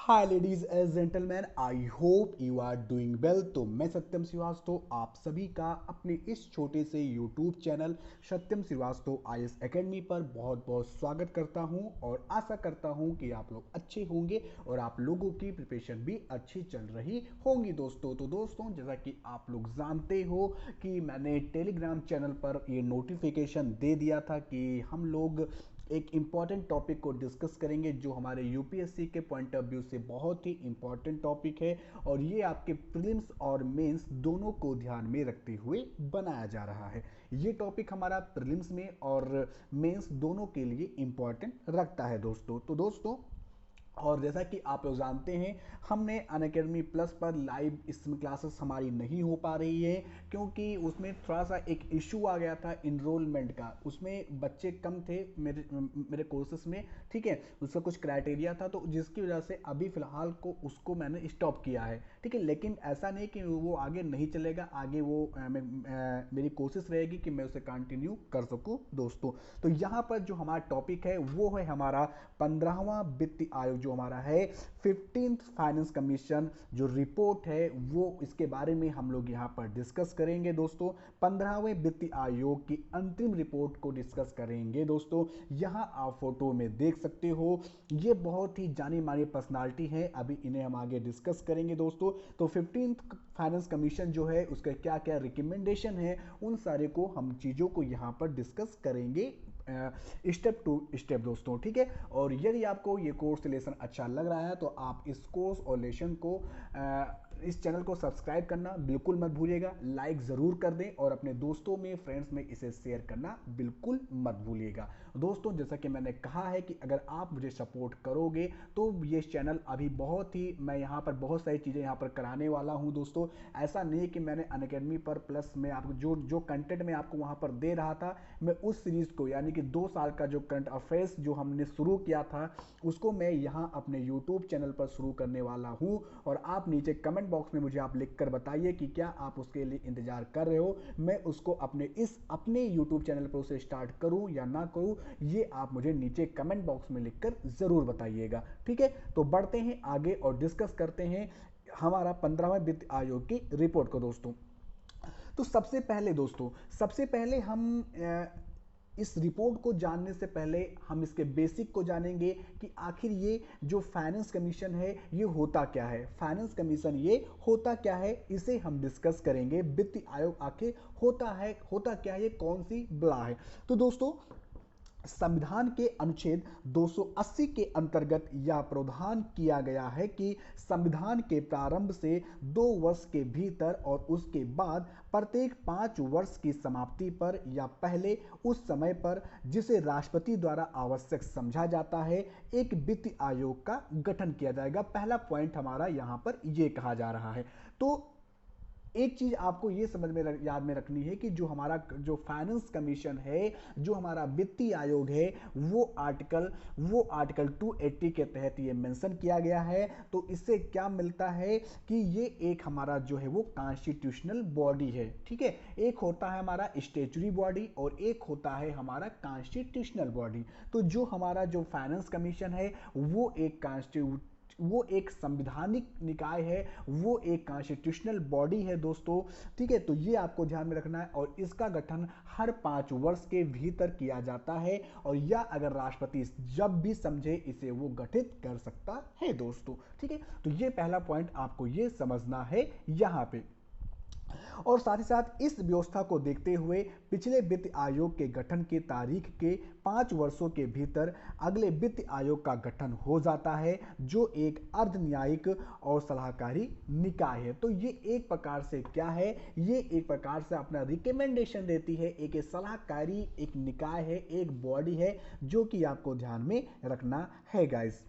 Hi ladies and gentleman, I hope you are doing well. तो मैं सत्यम श्रीवास्तव आप सभी का अपने इस छोटे से यूट्यूब चैनल सत्यम श्रीवास्तव आईएएस एकेडमी पर बहुत बहुत स्वागत करता हूं और आशा करता हूं कि आप लोग अच्छे होंगे और आप लोगों की प्रिपरेशन भी अच्छी चल रही होंगी। दोस्तों जैसा कि आप लोग जानते हो कि मैंने टेलीग्राम चैनल पर ये नोटिफिकेशन दे दिया था कि हम लोग एक इम्पॉर्टेंट टॉपिक को डिस्कस करेंगे जो हमारे यूपीएससी के पॉइंट ऑफ व्यू से बहुत ही इम्पॉर्टेंट टॉपिक है और ये आपके प्रीलिम्स और मेंस दोनों को ध्यान में रखते हुए बनाया जा रहा है। ये टॉपिक हमारा प्रीलिम्स में और मेंस दोनों के लिए इम्पॉर्टेंट रखता है दोस्तों। और जैसा कि आप लोग जानते हैं हमने अनअकैडमी प्लस पर लाइव इसमें क्लासेस हमारी नहीं हो पा रही है क्योंकि उसमें थोड़ा सा एक इशू आ गया था इनरोलमेंट का। उसमें बच्चे कम थे मेरे कोर्सेस में, ठीक है। उसका कुछ क्राइटेरिया था तो जिसकी वजह से अभी फ़िलहाल को उसको मैंने स्टॉप किया है, ठीक है। लेकिन ऐसा नहीं कि वो आगे नहीं चलेगा, आगे वो मेरी कोशिश रहेगी कि मैं उसे कंटिन्यू कर सकूँ दोस्तों। तो यहाँ पर जो हमारा टॉपिक है वो है हमारा 15वां वित्त आयोग जो हमारा है 15th फाइनेंस कमीशन जो रिपोर्ट है वो इसके बारे में हम लोग यहाँ पर डिस्कस करेंगे दोस्तों। 15वें वित्त आयोग की अंतिम रिपोर्ट को डिस्कस करेंगे दोस्तों। यहाँ आप फोटो में देख सकते हो ये बहुत ही जानी मानी पर्सनालिटी है, अभी इन्हें हम आगे डिस्कस करेंगे दोस्तों। तो 15th फाइनेंस कमीशन जो है उसका क्या क्या रिकमेंडेशन है उन सारे को हम चीज़ों को यहाँ पर डिस्कस करेंगे स्टेप टू स्टेप दोस्तों, ठीक है। और यदि आपको ये कोर्स लेसन अच्छा लग रहा है तो आप इस कोर्स और लेसन को इस चैनल को सब्सक्राइब करना बिल्कुल मत भूलिएगा, लाइक ज़रूर कर दें और अपने दोस्तों में फ्रेंड्स में इसे शेयर करना बिल्कुल मत भूलिएगा दोस्तों। जैसा कि मैंने कहा है कि अगर आप मुझे सपोर्ट करोगे तो ये चैनल अभी बहुत ही मैं यहाँ पर बहुत सारी चीज़ें यहाँ पर कराने वाला हूँ दोस्तों। ऐसा नहीं है कि मैंने अनअकैडमी पर प्लस में आपको जो जो कंटेंट मैं आपको वहाँ पर दे रहा था मैं उस सीरीज़ को यानी कि 2 साल का जो करंट अफेयर्स जो हमने शुरू किया था उसको मैं यहाँ अपने यूट्यूब चैनल पर शुरू करने वाला हूँ। और आप नीचे कमेंट बॉक्स में मुझे आप लिख कर बताइए कि क्या आप उसके लिए इंतजार कर रहे हो, मैं उसको अपने यूट्यूब चैनल पर उसे स्टार्ट करूँ या ना करूँ, ये आप मुझे नीचे कमेंट बॉक्स में लिखकर ज़रूर बताइएगा, ठीक है। तो बढ़ते हैं आगे और डिस्कस करते हैं हमारा 15वें वित्त आयोग की रिपोर्ट को दोस्तों। तो सबसे पहले हम इस रिपोर्ट को जानने से पहले हम इसके बेसिक को जानेंगे कि आखिर ये जो फाइनेंस कमीशन है ये होता क्या है। फाइनेंस कमीशन ये होता क्या है इसे हम डिस्कस करेंगे। वित्त आयोग आखिर होता क्या है, ये कौन सी बला है। तो दोस्तों संविधान के अनुच्छेद 280 के अंतर्गत यह प्रावधान किया गया है कि संविधान के प्रारंभ से 2 वर्ष के भीतर और उसके बाद प्रत्येक 5 वर्ष की समाप्ति पर या पहले उस समय पर जिसे राष्ट्रपति द्वारा आवश्यक समझा जाता है एक वित्त आयोग का गठन किया जाएगा। पहला पॉइंट हमारा यहाँ पर यह कहा जा रहा है। तो एक चीज आपको ये समझ में याद में रखनी है कि जो हमारा जो फाइनेंस कमीशन है, जो हमारा वित्तीय आयोग है, वो आर्टिकल 280 के तहत ये मेंशन किया गया है। तो इससे क्या मिलता है कि ये एक हमारा जो है वो कॉन्स्टिट्यूशनल बॉडी है, ठीक है। एक होता है हमारा स्टेचुरी बॉडी और एक होता है हमारा कॉन्स्टिट्यूशनल बॉडी। तो जो हमारा जो फाइनेंस कमीशन है वो एक संविधानिक निकाय है, वो एक कॉन्स्टिट्यूशनल बॉडी है दोस्तों, ठीक है। तो ये आपको ध्यान में रखना है और इसका गठन हर 5 वर्ष के भीतर किया जाता है और या अगर राष्ट्रपति जब भी समझे इसे वो गठित कर सकता है दोस्तों, ठीक है। तो ये पहला पॉइंट आपको ये समझना है यहाँ पे। और साथ ही साथ इस व्यवस्था को देखते हुए पिछले वित्त आयोग के गठन की तारीख के 5 वर्षों के भीतर अगले वित्त आयोग का गठन हो जाता है जो एक अर्ध न्यायिक और सलाहकारी निकाय है। तो ये एक प्रकार से क्या है, ये एक प्रकार से अपना रिकमेंडेशन देती है, एक सलाहकारी एक निकाय है, एक बॉडी है जो कि आपको ध्यान में रखना है गाइस।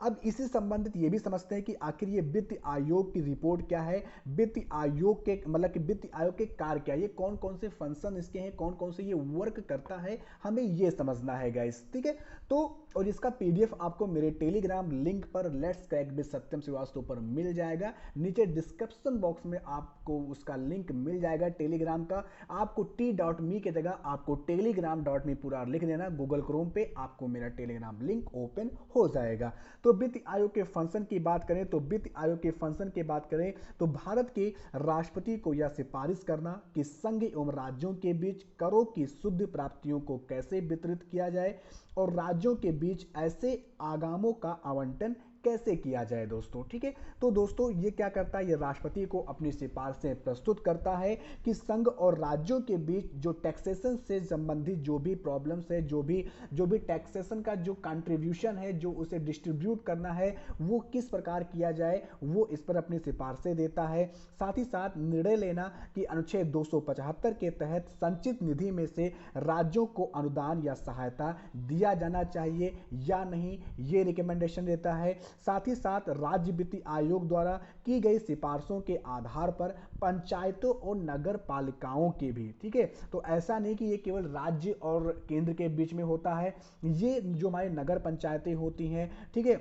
अब इसी संबंधित ये भी समझते हैं कि आखिर ये वित्त आयोग की रिपोर्ट क्या है, वित्त आयोग के मतलब कि वित्त आयोग के कार्य क्या है, ये कौन कौन से फंक्शन इसके हैं, कौन कौन से ये वर्क करता है, हमें ये समझना है गाइस, ठीक है। तो और इसका पीडीएफ आपको मेरे टेलीग्राम लिंक पर लेट्स क्रैक विद सत्यम श्रीवास्तव पर मिल जाएगा। नीचे डिस्क्रिप्शन बॉक्स में आपको उसका लिंक मिल जाएगा टेलीग्राम का। आपको t.me की जगह आपको telegram.me पूरा लिख देना, गूगल क्रोम पे आपको मेरा टेलीग्राम लिंक ओपन हो जाएगा। तो तो वित्त आयोग के फंक्शन की बात करें तो वित्त आयोग के फंक्शन की बात करें तो भारत के राष्ट्रपति को यह सिफारिश करना कि संघ एवं राज्यों के बीच करों की शुद्ध प्राप्तियों को कैसे वितरित किया जाए और राज्यों के बीच ऐसे आगामों का आवंटन कैसे किया जाए दोस्तों। ठीक है, तो दोस्तों ये क्या करता है, ये राष्ट्रपति को अपनी सिफारिशें प्रस्तुत करता है कि संघ और राज्यों के बीच जो टैक्सेशन से संबंधित जो भी प्रॉब्लम्स है, जो भी टैक्सेशन का जो कंट्रीब्यूशन है, जो उसे डिस्ट्रीब्यूट करना है, वो किस प्रकार किया जाए, वो इस पर अपनी सिफारिशें देता है। साथ ही साथ निर्णय लेना कि अनुच्छेद 275 के तहत संचित निधि में से राज्यों को अनुदान या सहायता दिया जाना चाहिए या नहीं, ये रिकमेंडेशन देता है। साथ ही साथ राज्य वित्त आयोग द्वारा की गई सिफारिशों के आधार पर पंचायतों और नगर पालिकाओं के भी, ठीक है, तो ऐसा नहीं कि ये केवल राज्य और केंद्र के बीच में होता है, ये जो हमारी नगर पंचायतें होती हैं, ठीक है,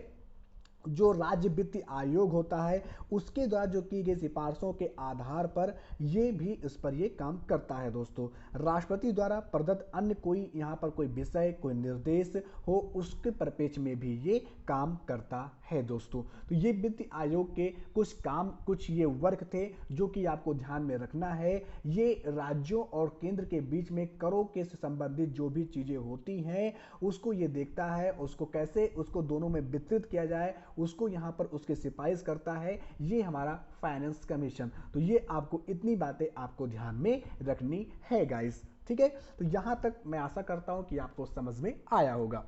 जो राज्य वित्त आयोग होता है उसके द्वारा जो की गई सिफारिशों के आधार पर ये भी इस पर ये काम करता है दोस्तों। राष्ट्रपति द्वारा प्रदत्त अन्य कोई यहाँ पर कोई विषय, कोई निर्देश हो, उसके परिप्रेक्ष्य में भी ये काम करता है दोस्तों। तो ये वित्त आयोग के कुछ काम, कुछ ये वर्क थे जो कि आपको ध्यान में रखना है। ये राज्यों और केंद्र के बीच में करों के से संबंधित जो भी चीजें होती हैं उसको ये देखता है, उसको कैसे उसको दोनों में वितरित किया जाए उसको यहाँ पर उसके सिफारिश करता है, ये हमारा फाइनेंस कमीशन। तो ये आपको इतनी बातें आपको ध्यान में रखनी है गाइस, ठीक है। तो यहाँ तक मैं आशा करता हूँ कि आपको समझ में आया होगा,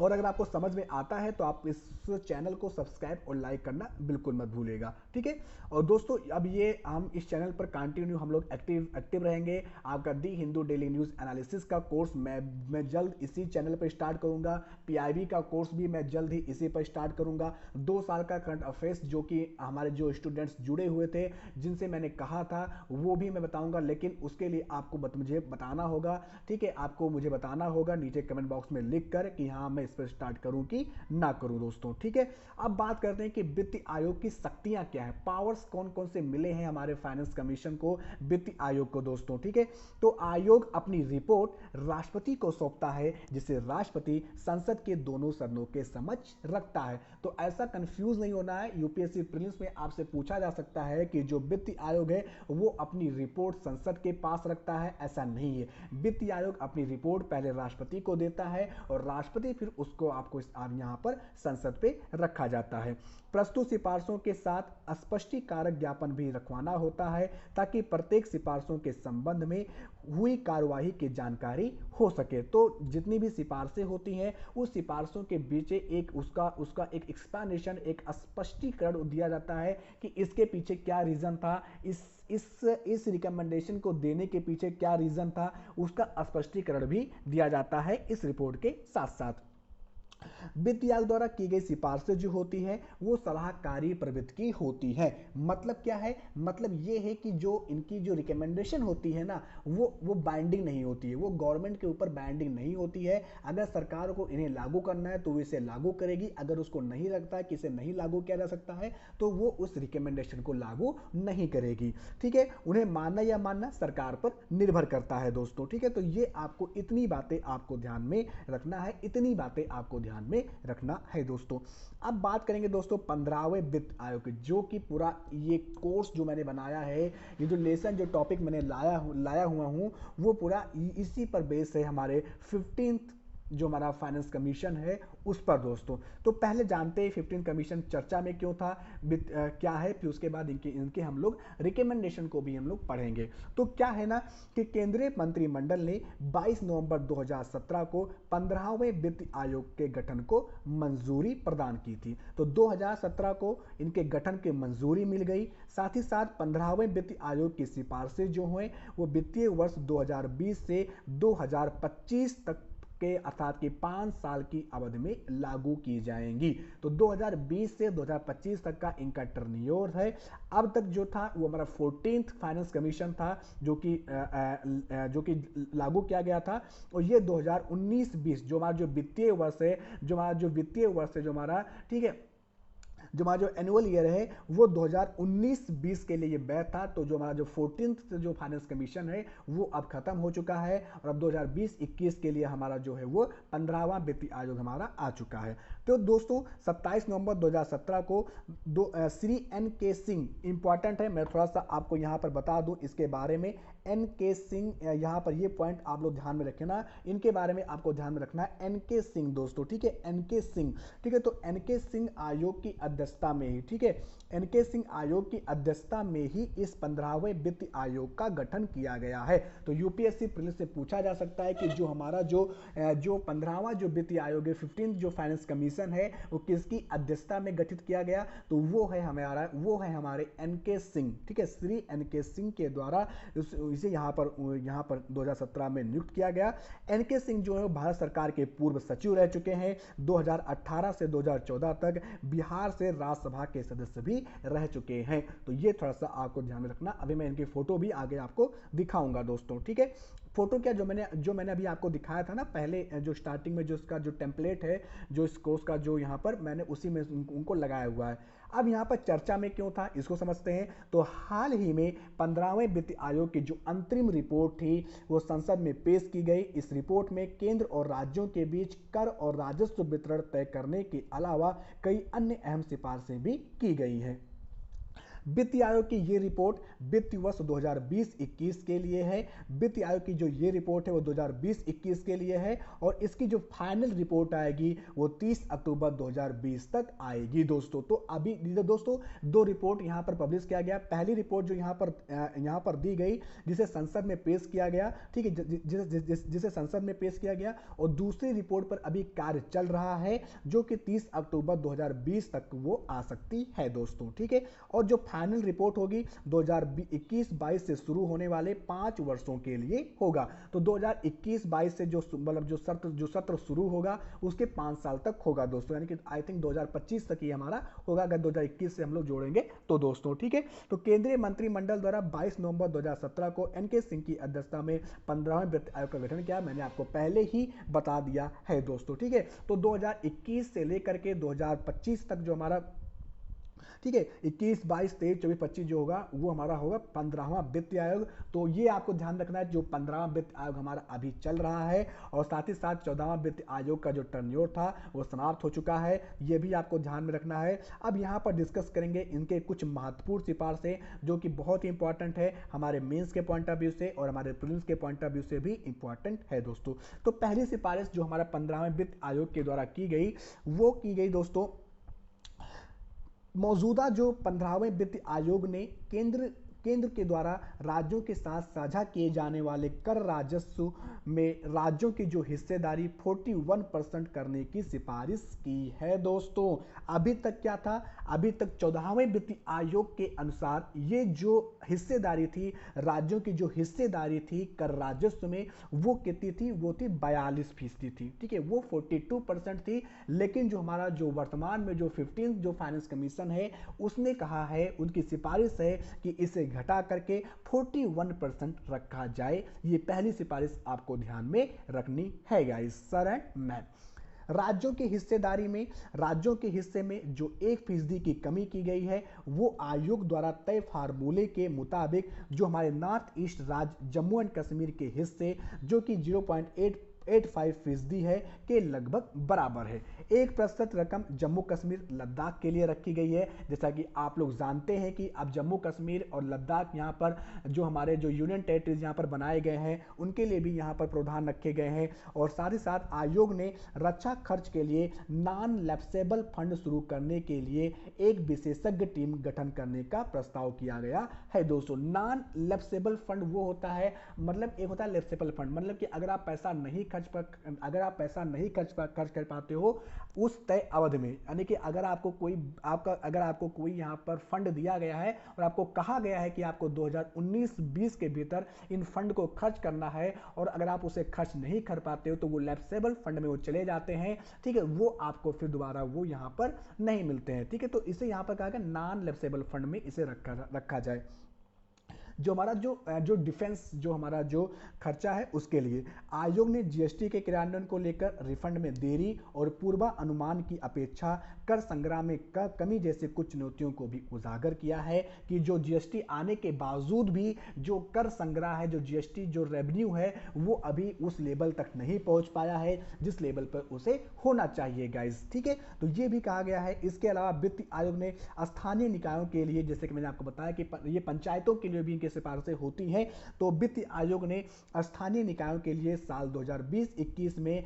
और अगर आपको समझ में आता है तो आप इस चैनल को सब्सक्राइब और लाइक करना बिल्कुल मत भूलिएगा, ठीक है। और दोस्तों अब ये हम इस चैनल पर कंटिन्यू हम लोग एक्टिव रहेंगे। आपका दी हिंदू डेली न्यूज़ एनालिसिस का कोर्स मैं जल्द इसी चैनल पर स्टार्ट करूंगा। पीआईबी का कोर्स भी मैं जल्द ही इसी पर स्टार्ट करूंगा। 2 साल का करंट अफेयर्स जो कि हमारे जो स्टूडेंट्स जुड़े हुए थे जिनसे मैंने कहा था वो भी मैं बताऊंगा, लेकिन उसके लिए आपको मुझे बताना होगा, ठीक है, आपको मुझे बताना होगा नीचे कमेंट बॉक्स में लिख कर कि हाँ मैं इस पर स्टार्ट करूं कि ना करूं दोस्तों, ठीक है। अब बात करते हैं कि वित्त आयोग की शक्तियां क्या है, पावर्स कौन कौन से मिले हैं हमारे फाइनेंस कमीशन को, वित्त आयोग को दोस्तों, ठीक है। तो आयोग अपनी रिपोर्ट राष्ट्रपति को सौंपता है जिसे राष्ट्रपति संसद के दोनों सदनों के समक्ष रखता है। तो ऐसा कंफ्यूज नहीं होना है, यूपीएससी प्रीलिम्स में आपसे पूछा जा सकता है कि जो वित्त आयोग है वो अपनी रिपोर्ट संसद के पास रखता है, ऐसा नहीं है। वित्त आयोग अपनी रिपोर्ट पहले राष्ट्रपति को देता है और राष्ट्रपति फिर उसको आपको यहाँ पर संसद पे रखा जाता है। प्रस्तुत सिफारिशों के साथ स्पष्टीकारक ज्ञापन भी रखवाना होता है ताकि प्रत्येक सिफारिशों के संबंध में हुई कार्यवाही की जानकारी हो सके। तो जितनी भी सिफारिशें होती हैं उस सिफारिशों के बीच एक उसका एक एक्सप्लेनेशन, एक स्पष्टीकरण दिया जाता है कि इसके पीछे क्या रीजन था, इस रिकमेंडेशन को देने के पीछे क्या रीजन था, उसका स्पष्टीकरण भी दिया जाता है इस रिपोर्ट के साथ साथ। वित्त आयोग द्वारा की गई सिफारिशें जो होती है वो सलाहकारी प्रवृत्ति की होती है। मतलब क्या है, मतलब ये है कि जो इनकी जो रिकमेंडेशन होती है ना वो बाइंडिंग नहीं होती है, वो गवर्नमेंट के ऊपर बाइंडिंग नहीं होती है। अगर सरकार को इन्हें लागू करना है तो वो इसे लागू करेगी, अगर उसको नहीं लगता है कि इसे नहीं लागू किया जा सकता है तो वो उस रिकमेंडेशन को लागू नहीं करेगी, ठीक है। उन्हें मानना या मानना सरकार पर निर्भर करता है दोस्तों, ठीक है। तो ये आपको इतनी बातें आपको ध्यान में रखना है, इतनी बातें आपको ध्यान में रखना है दोस्तों। अब बात करेंगे दोस्तों 15वें वित्त आयोग की, जो कि पूरा ये कोर्स जो मैंने बनाया है, ये जो लेसन जो टॉपिक मैंने लाया हुआ हूं वो पूरा इसी पर बेस है, हमारे 15th जो हमारा फाइनेंस कमीशन है उस पर दोस्तों। तो पहले जानते हैं 15 कमीशन चर्चा में क्यों था, क्या है, फिर उसके बाद इनके हम लोग रिकमेंडेशन को भी हम लोग पढ़ेंगे। तो क्या है ना कि केंद्रीय मंत्रिमंडल ने 22 नवंबर 2017 को 15वें वित्त आयोग के गठन को मंजूरी प्रदान की थी। तो 2017 को इनके गठन की मंजूरी मिल गई। साथ ही साथ 15वें वित्त आयोग की सिफारिशें जो हैं वो वित्तीय वर्ष 2020 से 2025 तक के अर्थात कि 5 साल की अवधि में लागू की जाएंगी। तो 2020 से 2025 तक का इनका टर्नियोर है। अब तक जो था वो हमारा 14th फाइनेंस कमीशन था जो कि लागू किया गया था, और ये 2019-20 जो हमारा जो वित्तीय वर्ष है, जो हमारा ठीक है जो हमारा जो एनुअल ईयर है वो 2019-20 के लिए ये बैच था। तो जो हमारा जो 14th जो फाइनेंस कमीशन है वो अब खत्म हो चुका है और अब 2020-21 के लिए हमारा जो है वो 15वां वित्तीय आयोग हमारा आ चुका है। तो दोस्तों 27 नवंबर 2017 को श्री एन के सिंह, इंपॉर्टेंट है, मैं थोड़ा सा आपको यहाँ पर बता दूं इसके बारे में। एन के सिंह, यहाँ पर ये पॉइंट आप लोग ध्यान में रखना, इनके बारे में आपको ध्यान में रखना है। एन के सिंह दोस्तों, ठीक है, एन के सिंह, ठीक है। तो एन के सिंह आयोग की अध्यक्षता में ही, ठीक है, एन के सिंह आयोग की अध्यक्षता में ही इस 15वें वित्त आयोग का गठन किया गया है। तो यूपीएससी प्रीलिम्स से पूछा जा सकता है कि जो हमारा जो 15वां जो वित्त आयोग है, 15th जो फाइनेंस कमीशन है, वो किसकी अध्यक्षता में गठित किया गया? तो वो है हमारे एन के सिंह, ठीक है, श्री एन के सिंह के द्वारा इसे यहाँ पर 2017 में नियुक्त किया गया। एन के सिंह जो है भारत सरकार के पूर्व सचिव रह चुके हैं। 2018 से 2014 तक बिहार से राज्यसभा के सदस्य भी रह चुके हैं। तो ये थोड़ा सा आपको ध्यान में रखना। अभी मैं इनकी फोटो भी आगे आपको दिखाऊंगा दोस्तों, ठीक है। फोटो क्या, जो मैंने अभी आपको दिखाया था ना पहले, जो स्टार्टिंग में जो इसका जो टेम्पलेट है, जो इस कोर्स का जो यहाँ पर मैंने उसी में उनको लगाया हुआ है। अब यहाँ पर चर्चा में क्यों था इसको समझते हैं। तो हाल ही में 15वें वित्त आयोग की जो अंतरिम रिपोर्ट थी वो संसद में पेश की गई। इस रिपोर्ट में केंद्र और राज्यों के बीच कर और राजस्व वितरण तय करने के अलावा कई अन्य अहम सिफारिशें भी की गई हैं। वित्त आयोग की ये रिपोर्ट वित्तीय वर्ष 2020-21 के लिए है। वित्त आयोग की जो ये रिपोर्ट है वो 2020-21 के लिए है और इसकी जो फाइनल रिपोर्ट आएगी वो 30 अक्टूबर 2020 तक आएगी दोस्तों। तो अभी दोस्तों दो रिपोर्ट यहाँ पर पब्लिश किया गया। पहली रिपोर्ट जो यहाँ पर दी गई, जिसे संसद में पेश किया गया, ठीक है, जिसे संसद में पेश किया गया, और दूसरी रिपोर्ट पर अभी कार्य चल रहा है जो कि 30 अक्टूबर 2020 तक वो आ सकती है दोस्तों, ठीक है। और जो फाइनल रिपोर्ट होगी 2021-22 से शुरू होने वाले 5 वर्षों के लिए होगा। तो 2021-22 से जो सत्र शुरू होगा उसके 5 साल तक होगा दोस्तों, यानी कि आई थिंक 2025 तक ही हमारा होगा अगर 2021 से हम लोग जोड़ेंगे तो दोस्तों, ठीक है। तो केंद्रीय मंत्रिमंडल द्वारा 22 नवंबर 2017 को एन के सिंह की अध्यक्षता में 15वें वित्त आयोग का गठन किया। मैंने आपको पहले ही बता दिया है दोस्तों, ठीक है। तो 2021 से लेकर के 2025 तक जो हमारा, ठीक है, 21, 22, 23, 24, 25 जो होगा वो हमारा होगा 15वां वित्त आयोग। तो ये आपको ध्यान रखना है, जो 15वां वित्त आयोग हमारा अभी चल रहा है और साथ ही साथ 14वां वित्त आयोग का जो टर्न्योर था वो समाप्त हो चुका है, ये भी आपको ध्यान में रखना है। अब यहाँ पर डिस्कस करेंगे इनके कुछ महत्वपूर्ण सिफारिशें जो कि बहुत ही इंपॉर्टेंट है हमारे मेंस के पॉइंट ऑफ व्यू से और हमारे प्रीलिम्स के पॉइंट ऑफ व्यू से भी इंपॉर्टेंट है दोस्तों। तो पहली सिफारिश जो हमारा 15वें वित्त आयोग के द्वारा की गई वो की गई दोस्तों, मौजूदा जो 15वें वित्त आयोग ने केंद्र के द्वारा राज्यों के साथ साझा किए जाने वाले कर राजस्व में राज्यों की जो हिस्सेदारी 41% करने की सिफारिश की है दोस्तों। अभी तक क्या था, अभी तक 14वें वित्त आयोग के अनुसार ये जो हिस्सेदारी थी, राज्यों की जो हिस्सेदारी थी कर राजस्व में, वो कितनी थी, वो थी 42% थी, ठीक है, वो 42% थी। लेकिन जो हमारा जो वर्तमान में जो 15th जो फाइनेंस कमीशन है उसने कहा है, उनकी सिफारिश है कि इसे घटा करके 41% रखा जाए। ये पहली सिफारिश आपको ध्यान में रखनी है गाइस, सर एंड मैम। राज्यों की हिस्सेदारी में, राज्यों के हिस्से में जो 1% की कमी की गई है वो आयोग द्वारा तय फार्मूले के मुताबिक जो हमारे नॉर्थ ईस्ट राज्य जम्मू एंड कश्मीर के हिस्से जो कि 0.85% है के लगभग बराबर है। 1% रकम जम्मू कश्मीर लद्दाख के लिए रखी गई है। जैसा कि आप लोग जानते हैं कि अब जम्मू कश्मीर और लद्दाख यहाँ पर जो हमारे जो यूनियन टेरिटरीज यहाँ पर बनाए गए हैं उनके लिए भी यहाँ पर प्रावधान रखे गए हैं। और साथ ही साथ आयोग ने रक्षा खर्च के लिए नॉन लैप्सेबल फंड शुरू करने के लिए एक विशेषज्ञ टीम गठन करने का प्रस्ताव किया गया है दोस्तों। नॉन लैप्सेबल फंड वो होता है, मतलब एक होता है लैप्सेबल फंड, मतलब कि अगर आप पैसा नहीं खर्च कर पाते हो उस तय अवधि में, यानी कि अगर आपको कोई यहाँ पर फंड दिया गया है और आपको कहा गया है कि आपको 2019-20 के भीतर इन फंड को खर्च करना है और अगर आप उसे खर्च नहीं कर पाते हो तो वो लैप्सेबल फंड में वो चले जाते हैं, ठीक है, वो आपको फिर दोबारा वो यहाँ पर नहीं मिलते हैं, ठीक है। तो इसे यहाँ पर कहा गया नॉन लैप्सेबल फंड में इसे रखा जाए। जो हमारा जो डिफेंस जो हमारा जो खर्चा है उसके लिए। आयोग ने जीएसटी के क्रियान्वयन को लेकर रिफंड में देरी और पूर्वानुमान की अपेक्षा कर संग्रह में कमी जैसे कुछ चुनौतियों को भी उजागर किया है कि जो जीएसटी आने के बावजूद भी जो कर संग्रह है, जो जीएसटी जो रेवेन्यू है, वो अभी उस लेवल तक नहीं पहुंच पाया है जिस लेवल पर उसे होना चाहिए गाइस। ठीक है, तो ये भी कहा गया है। इसके अलावा वित्त आयोग ने स्थानीय निकायों के लिए, जैसे कि मैंने आपको बताया कि ये पंचायतों के लिए भी इनके सिफारिशें होती हैं, तो वित्त आयोग ने स्थानीय निकायों के लिए साल 2020-21 में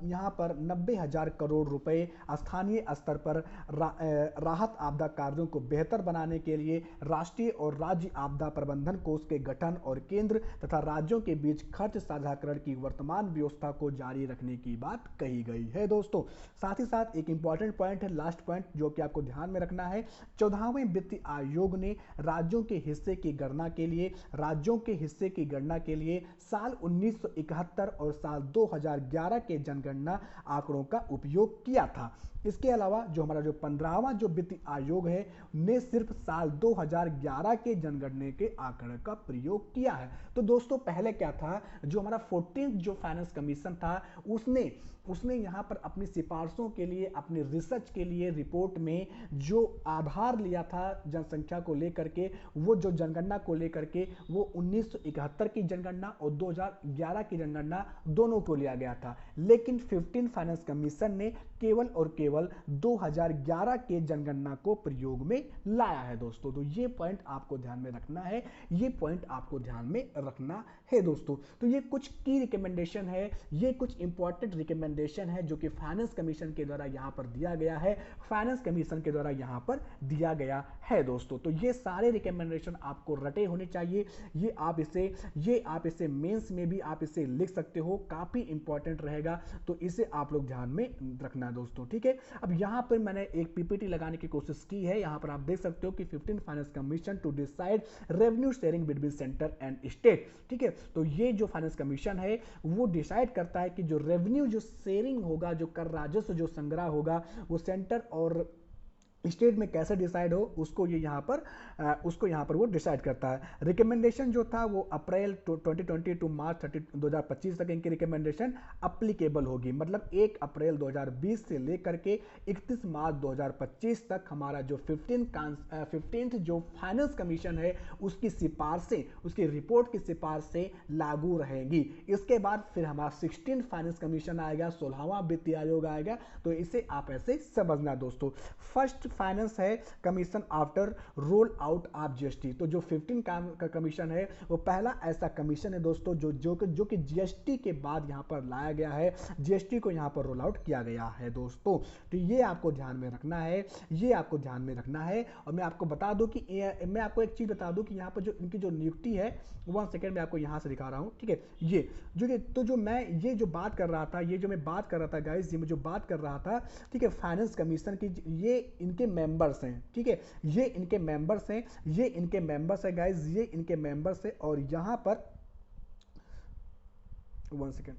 यहाँ पर 90,000 करोड़ रुपए स्थानीय स्तर पर राहत आपदा कार्यों को बेहतर बनाने के लिए राष्ट्रीय और राज्य आपदा प्रबंधन कोष के गठन और केंद्र तथा राज्यों के बीच खर्च साझाकरण की वर्तमान व्यवस्था को जारी रखने की बात कही गई है दोस्तों। साथ ही साथ एक इंपॉर्टेंट पॉइंट है, लास्ट पॉइंट जो कि आपको ध्यान में रखना है, 14वें वित्त आयोग ने राज्यों के हिस्से की गणना के लिए साल 1971 और साल 2011 के जनगणना आंकड़ों का उपयोग किया था। इसके अलावा जो हमारा जो 15वां जो वित्त आयोग है ने सिर्फ साल 2011 के जनगणना के आंकड़े का प्रयोग किया है। तो दोस्तों पहले क्या था, जो हमारा 14th जो फाइनेंस कमीशन था उसने यहाँ पर अपनी सिफारिशों के लिए, अपने रिसर्च के लिए रिपोर्ट में जो आधार लिया था जनसंख्या को लेकर के, वो जो जनगणना को लेकर के, वो 1971 की जनगणना और 2011 की जनगणना दोनों को लिया गया था। लेकिन 15 फाइनेंस कमीशन ने केवल और केवल 2011 के जनगणना को प्रयोग में लाया है दोस्तों। तो ये पॉइंट आपको ध्यान में रखना है, ये पॉइंट आपको ध्यान में रखना है दोस्तों। तो ये कुछ की रिकमेंडेशन है, ये कुछ इंपॉर्टेंट रिकमेंडेशन है जो कि फाइनेंस कमीशन के द्वारा यहाँ पर दिया गया है, फाइनेंस कमीशन के द्वारा यहाँ पर दिया गया है दोस्तों। तो ये सारे रिकमेंडेशन आपको रटे होने चाहिए। ये आप इसे मेंस में भी आप इसे लिख सकते हो, काफी इंपॉर्टेंट रहेगा, तो इसे आप लोग ध्यान में रखना दोस्तों। ठीक है, अब यहाँ पर मैंने एक पीपीटी लगाने की कोशिश की है। यहाँ पर आप देख सकते हो कि 15 finance commission to decide revenue sharing between centre and state. ठीक है, तो ये जो फाइनेंस कमीशन है वो डिसाइड करता है कि जो रेवेन्यू जो शेयरिंग होगा, जो कर राजस्व जो संग्रह होगा, वो सेंटर और स्टेट में कैसे डिसाइड हो, उसको यहाँ पर वो डिसाइड करता है। रिकमेंडेशन जो था वो अप्रैल 2020 टू मार्च 2025 तक इनकी रिकमेंडेशन अप्लीकेबल होगी। मतलब 1 अप्रैल 2020 से लेकर के 31 मार्च 2025 तक हमारा जो 15th जो फाइनेंस कमीशन है उसकी सिफारिशें, उसकी रिपोर्ट की सिफारिशें लागू रहेगी। इसके बाद फिर हमारा 16th फाइनेंस कमीशन आएगा, 16वां वित्तीय आयोग आएगा। तो इसे आप ऐसे समझना दोस्तों। फर्स्ट फाइनेंस है commission after roll out of GST. तो जो 15 का कमीशन है वो पहला ऐसा कमीशन है दोस्तों जो कि जीएसटी के बाद यहाँ पर लाया गया है, जीएसटी को यहाँ पर रोल आउट किया गया है दोस्तों। तो ये आपको ध्यान में रखना है, ये आपको ध्यान में रखना है। और मैं आपको बता दूं कि मैं आपको एक चीज बता दूं कि यहाँ पर जो इनकी जो नियुक्ति है, 1 सेकेंड में आपको यहाँ से दिखा रहा हूँ। ठीक है, ये जो मैं ये जो बात कर रहा था, ये जो मैं बात कर रहा था गाइस, ये मैं जो बात कर रहा था, ठीक है, फाइनेंस कमीशन की, ये इनके मेंबर्स हैं। ठीक है, ये इनके मेंबर्स हैं, ये इनके मेंबर्स है गाइस, ये इनके मेंबर्स है। और यहां पर 1 सेकेंड,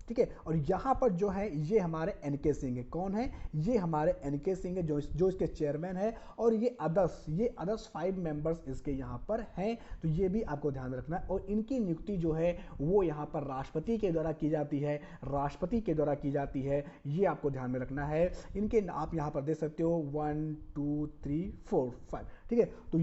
ठीक है, और यहाँ पर जो है ये हमारे एनके सिंह है। कौन है? ये हमारे एनके सिंह है जो इसके चेयरमैन है। और ये अदर्स 5 मेंबर्स इसके यहाँ पर हैं। तो ये भी आपको ध्यान रखना है। और इनकी नियुक्ति जो है वो यहाँ पर राष्ट्रपति के द्वारा की जाती है, राष्ट्रपति के द्वारा की जाती है। ये आपको ध्यान में रखना है। इनके आप यहाँ पर देख सकते हो 1 2 3 4 5। ठीक है, तो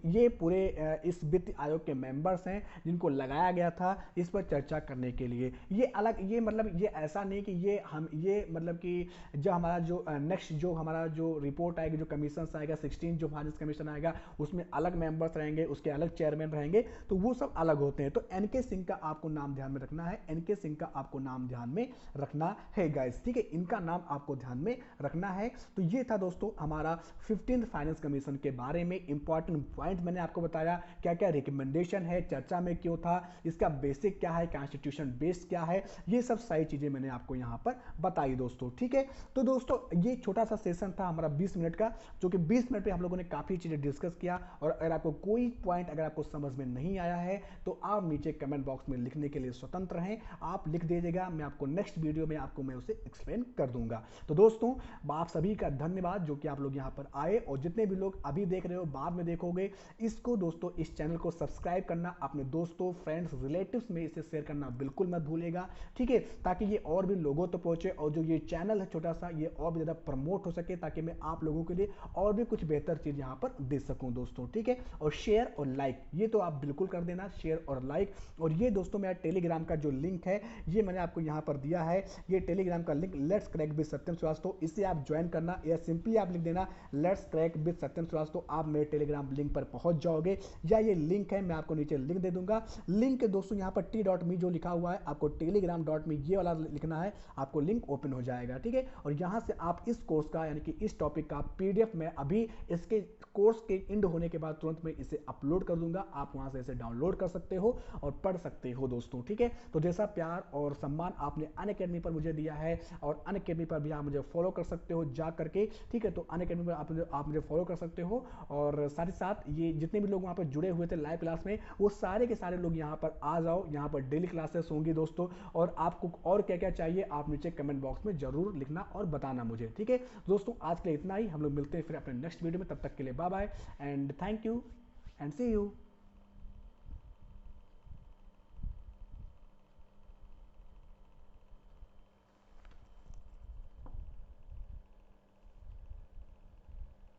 ये पूरे इस वित्त आयोग के मेंबर्स हैं जिनको लगाया गया था इस पर चर्चा करने के लिए। ये मतलब ये ऐसा नहीं कि ये मतलब कि जब हमारा जो नेक्स्ट जो हमारा जो रिपोर्ट आएगी, जो कमीशन आएगा, 16 जो फाइनेंस कमीशन आएगा, उसमें अलग मेंबर्स रहेंगे, उसके अलग चेयरमैन रहेंगे, तो वो सब अलग होते हैं। तो एनके सिंह का आपको नाम ध्यान में रखना है, एनके सिंह का आपको नाम ध्यान में रखना है गाइस। ठीक है, इनका नाम आपको ध्यान में रखना है। तो ये था दोस्तों हमारा 15th फाइनेंस कमीशन के बारे में इंपॉर्टेंट पॉइंट मैंने आपको बताया, क्या क्या रिकमेंडेशन है, चर्चा में क्यों था, इसका बेसिक क्या है, कॉन्स्टिट्यूशन बेस क्या है, है, ये सब सारी चीज़ें मैंने आपको यहाँ पर बताई दोस्तों। ठीक है, तो दोस्तों ये छोटा सा सेशन था हमारा 20 मिनट का, जो कि 20 मिनट में हम लोगों ने काफ़ी चीज़ें डिस्कस किया। और अगर आपको कोई पॉइंट अगर आपको समझ में नहीं आया है तो आप नीचे कमेंट बॉक्स में लिखने के लिए स्वतंत्र हैं, आप लिख दीजिएगा, मैं आपको नेक्स्ट वीडियो में आपको मैं उसे एक्सप्लेन कर दूंगा। तो दोस्तों आप सभी का धन्यवाद जो कि आप लोग यहाँ पर आए, और जितने भी लोग अभी देख रहे हो बाद में देखोगे, इसको दोस्तों इस चैनल को सब्सक्राइब करना, अपने दोस्तों फ्रेंड्स रिलेटिव्स में इसे शेयर करना बिल्कुल मत भूलेगा। ठीक है, ताकि ये और भी लोगों तक पहुंचे, और जो ये चैनल है छोटा सा, ये और भी ज़्यादा प्रमोट हो सके, ताकि मैं आप लोगों के लिए और भी कुछ बेहतर चीज़ यहाँ पर दे सकूँ दोस्तों। ठीक है, और शेयर और लाइक ये तो आप बिल्कुल कर देना, शेयर और लाइक। और ये दोस्तों मेरा टेलीग्राम का जो लिंक है ये मैंने आपको यहाँ पर दिया है, ये टेलीग्राम का लिंक लेट्स क्रैक विद सत्यम श्रीवास्तव, इसे आप ज्वाइन करना, या सिंपली आप लिख देना लेट्स क्रैक विद सत्यम श्रीवास्तव, आप मेरे टेलीग्राम लिंक पर पहुंच जाओगे। या ये लिंक है, मैं आपको नीचे लिंक दे दूंगा, लिंक दोस्तों यहाँ पर t.me जो लिखा हुआ है, आपको telegram.me ये वाला लिखना है, आपको लिंक ओपन हो जाएगा। ठीक है, और यहाँ से आप इस कोर्स का यानी कि इस टॉपिक का PDF मैं अभी इसके कोर्स के एंड होने के बाद तुरंत मैं इसे अपलोड कर दूंगा, आप वहां से इसे डाउनलोड कर सकते हो और पढ़ सकते हो दोस्तों। ठीक है, तो जैसा प्यार और सम्मान आपने अनअकैडमी पर मुझे दिया है, और अनअकैडमी पर भी आप मुझे फॉलो कर सकते हो जा करके। ठीक है, तो अनअकैडमी पर आप मुझे फॉलो कर सकते हो, और साथ ही साथ ये जितने भी लोग वहाँ पर जुड़े हुए थे लाइव क्लास में, वो सारे के सारे लोग यहाँ पर आ जाओ, यहाँ पर डेली क्लासेस होंगी दोस्तों। और आपको और क्या क्या चाहिए आप नीचे कमेंट बॉक्स में जरूर लिखना और बताना मुझे। ठीक है दोस्तों, आज के लिए इतना ही, हम लोग मिलते हैं फिर अपने नेक्स्ट वीडियो में, तब तक के लिए bye bye and thank you and see you.